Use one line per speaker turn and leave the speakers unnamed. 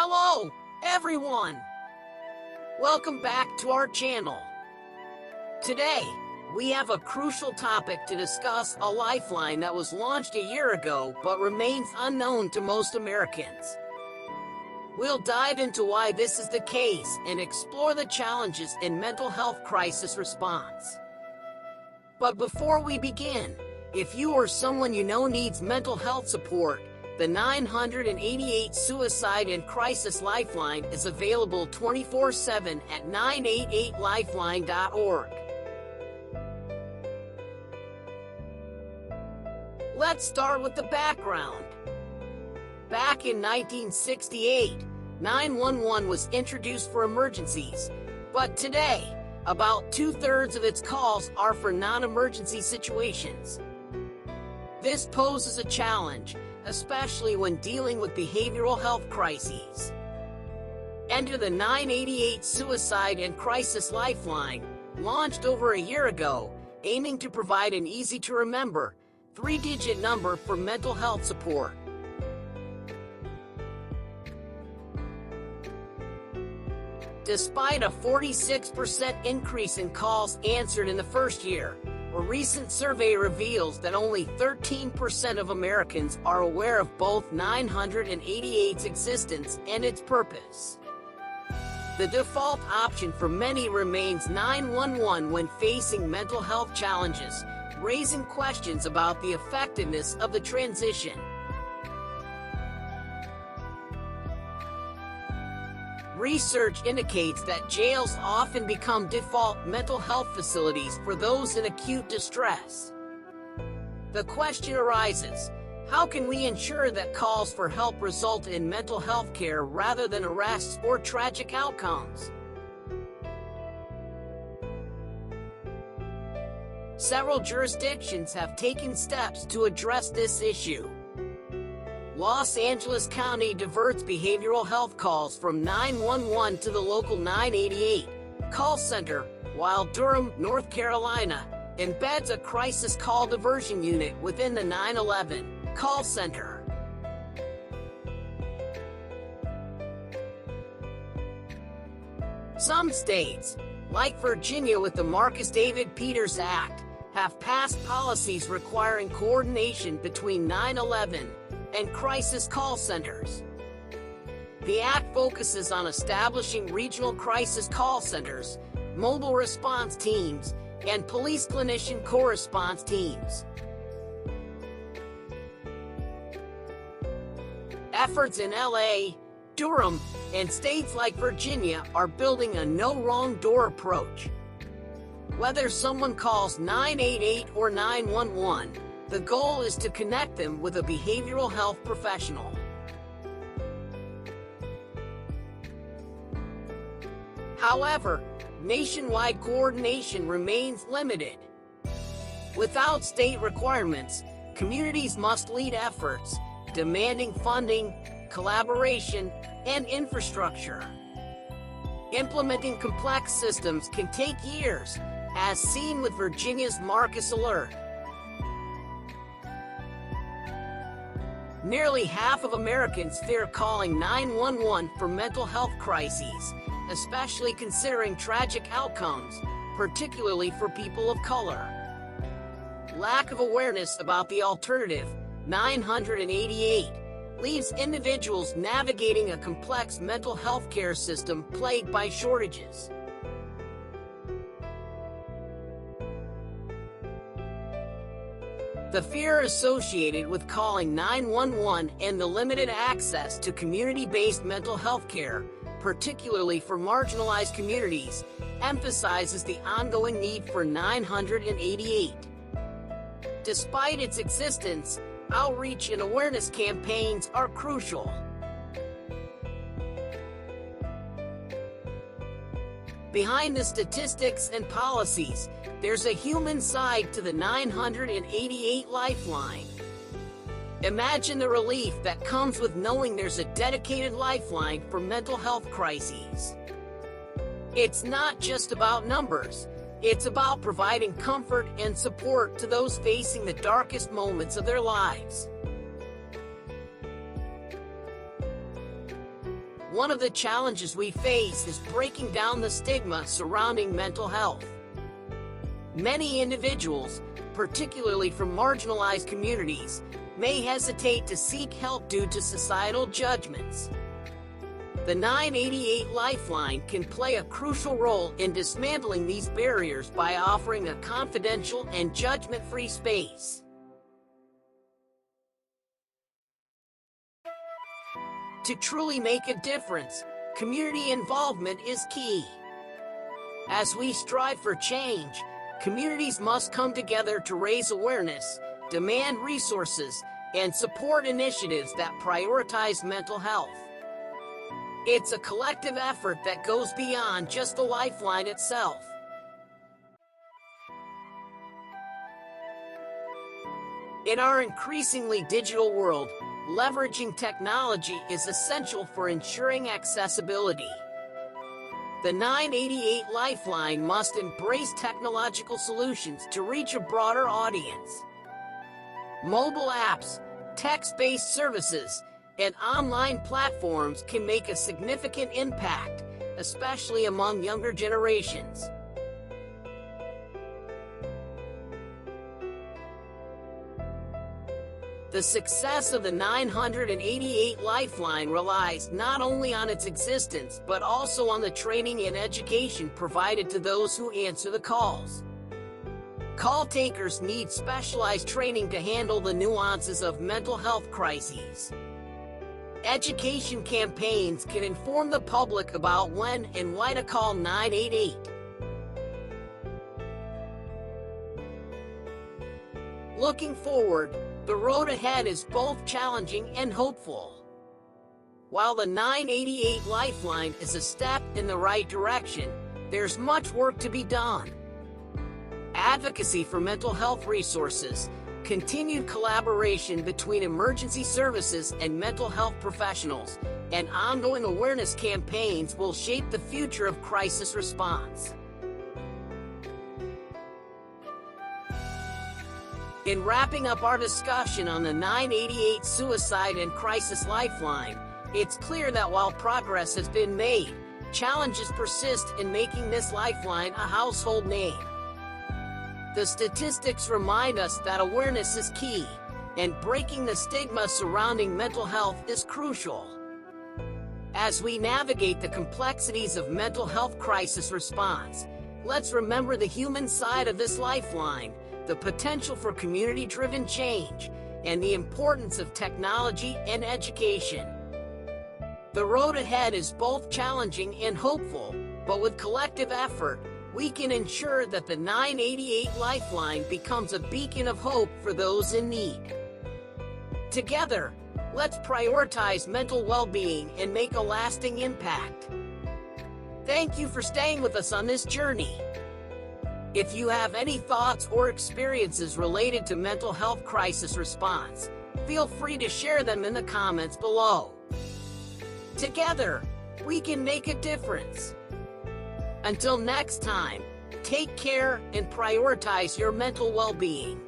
Hello, everyone! Welcome back to our channel. Today, we have a crucial topic to discuss, a lifeline that was launched a year ago but remains unknown to most Americans. We'll dive into why this is the case and explore the challenges in mental health crisis response. But before we begin, if you or someone you know needs mental health support, the 988 Suicide and Crisis Lifeline is available 24/7 at 988lifeline.org. Let's start with the background. Back in 1968, 911 was introduced for emergencies, but today, about 2/3 of its calls are for non-emergency situations. This poses a challenge, especially when dealing with behavioral health crises. Enter the 988 Suicide and Crisis Lifeline, launched over a year ago, aiming to provide an easy-to-remember, 3-digit number for mental health support. Despite a 46% increase in calls answered in the first year, a recent survey reveals that only 13% of Americans are aware of both 988's existence and its purpose. The default option for many remains 911 when facing mental health challenges, raising questions about the effectiveness of the transition. Research indicates that jails often become default mental health facilities for those in acute distress. The question arises, how can we ensure that calls for help result in mental health care rather than arrests or tragic outcomes? Several jurisdictions have taken steps to address this issue. Los Angeles County diverts behavioral health calls from 911 to the local 988 call center, while Durham, North Carolina, embeds a crisis call diversion unit within the 911 call center. Some states, like Virginia with the Marcus David Peters Act, have passed policies requiring coordination between 911 and crisis call centers. The Act focuses on establishing regional crisis call centers, mobile response teams, and police clinician co-response teams. Efforts in LA, Durham, and states like Virginia are building a no-wrong door approach. Whether someone calls 988 or 911, the goal is to connect them with a behavioral health professional. However, nationwide coordination remains limited. Without state requirements, communities must lead efforts, demanding funding, collaboration, and infrastructure. Implementing complex systems can take years, as seen with Virginia's Marcus Alert. Nearly half of Americans fear calling 911 for mental health crises, especially considering tragic outcomes, particularly for people of color. Lack of awareness about the alternative, 988, leaves individuals navigating a complex mental health care system plagued by shortages. The fear associated with calling 911 and the limited access to community-based mental health care, particularly for marginalized communities, emphasizes the ongoing need for 988. Despite its existence, outreach and awareness campaigns are crucial. Behind the statistics and policies, there's a human side to the 988 Lifeline. Imagine the relief that comes with knowing there's a dedicated lifeline for mental health crises. It's not just about numbers, it's about providing comfort and support to those facing the darkest moments of their lives. One of the challenges we face is breaking down the stigma surrounding mental health. Many individuals, particularly from marginalized communities, may hesitate to seek help due to societal judgments. The 988 Lifeline can play a crucial role in dismantling these barriers by offering a confidential and judgment-free space. To truly make a difference, community involvement is key. As we strive for change, communities must come together to raise awareness, demand resources, and support initiatives that prioritize mental health. It's a collective effort that goes beyond just the Lifeline itself. In our increasingly digital world, leveraging technology is essential for ensuring accessibility. The 988 Lifeline must embrace technological solutions to reach a broader audience. Mobile apps, text-based services, and online platforms can make a significant impact, especially among younger generations. The success of the 988 Lifeline relies not only on its existence but also on the training and education provided to those who answer the calls. Call takers need specialized training to handle the nuances of mental health crises. Education campaigns can inform the public about when and why to call 988. Looking forward, the road ahead is both challenging and hopeful. While the 988 Lifeline is a step in the right direction, there's much work to be done. Advocacy for mental health resources, continued collaboration between emergency services and mental health professionals, and ongoing awareness campaigns will shape the future of crisis response. In wrapping up our discussion on the 988 Suicide and Crisis Lifeline, it's clear that while progress has been made, challenges persist in making this lifeline a household name. The statistics remind us that awareness is key, and breaking the stigma surrounding mental health is crucial. As we navigate the complexities of mental health crisis response, let's remember the human side of this lifeline, the potential for community-driven change, and the importance of technology and education. The road ahead is both challenging and hopeful, but with collective effort, we can ensure that the 988 Lifeline becomes a beacon of hope for those in need. Together, let's prioritize mental well-being and make a lasting impact. Thank you for staying with us on this journey. If you have any thoughts or experiences related to mental health crisis response, feel free to share them in the comments below. Together, we can make a difference. Until next time, take care and prioritize your mental well-being.